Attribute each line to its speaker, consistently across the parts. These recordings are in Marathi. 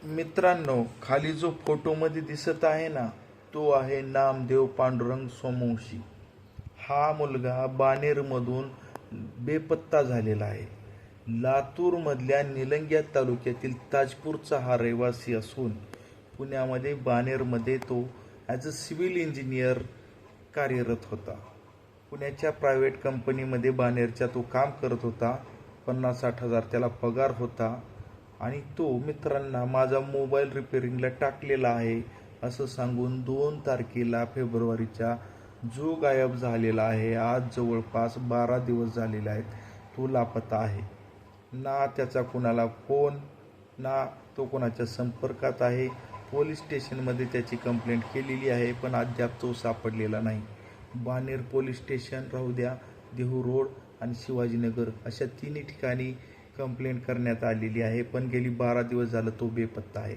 Speaker 1: मित्रांनो, खाली जो फोटोमध्ये दिसत आहे ना, तो आहे नामदेव पांडुरंग सोमवंशी. हा मुलगा बाणेरमधून बेपत्ता झालेला आहे. लातूरमधल्या निलंग्या तालुक्यातील ताजपूरचा हा रहिवासी असून पुण्यामध्ये बाणेरमध्ये तो ॲज अ सिव्हिल इंजिनियर कार्यरत होता. पुण्याच्या प्रायव्हेट कंपनीमध्ये बाणेरच्या तो काम करत होता. 50-60 हजार त्याला पगार होता आणि तो मित्रांना माझा मोबाईल रिपेअरिंगला टाकलेला आहे असं सांगून 2 तारखेला फेब्रुवारीच्या जो गायब झालेला आहे. आज जवळपास 12 दिवस झालेले आहेत. तो लापता आहे. ना त्याचा कोणाला फोन, ना तो कोणाच्या संपर्कात आहे. पोलीस स्टेशनमध्ये त्याची कंप्लेंट केलेली आहे, पण अद्याप तो सापडलेला नाही. बाणेर पोलीस स्टेशन राहू द्या, देहू रोड आणि शिवाजीनगर अशा 3 ठिकाणी कंप्लेंट करण्यात आलेली आहे, पण गेली 12 दिवस झालं तो बेपत्ता आहे.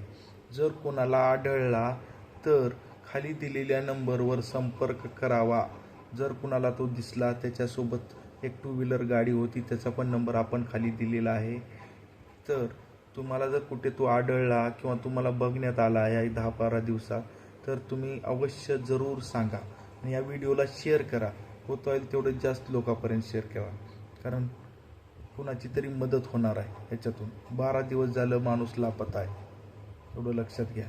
Speaker 1: जर कोणाला आढळला तर खाली दिलेल्या नंबरवर संपर्क करावा. जर कुणाला तो दिसला, त्याच्यासोबत एक 2 व्हीलर गाडी होती, त्याचा पण नंबर आपण खाली दिलेला आहे. तर तुम्हाला जर कुठे तो आढळला किंवा तुम्हाला बघण्यात आला आहे 10-12 दिवसात, तर तुम्ही अवश्य जरूर सांगा आणि या व्हिडिओला शेअर करा. होत होईल तेवढं जास्त लोकांपर्यंत शेअर करा, कारण कुणाची तरी मदत होणार आहे ह्याच्यातून. 12 दिवस झालं माणूस लापता आहे, एवढं लक्षात घ्या.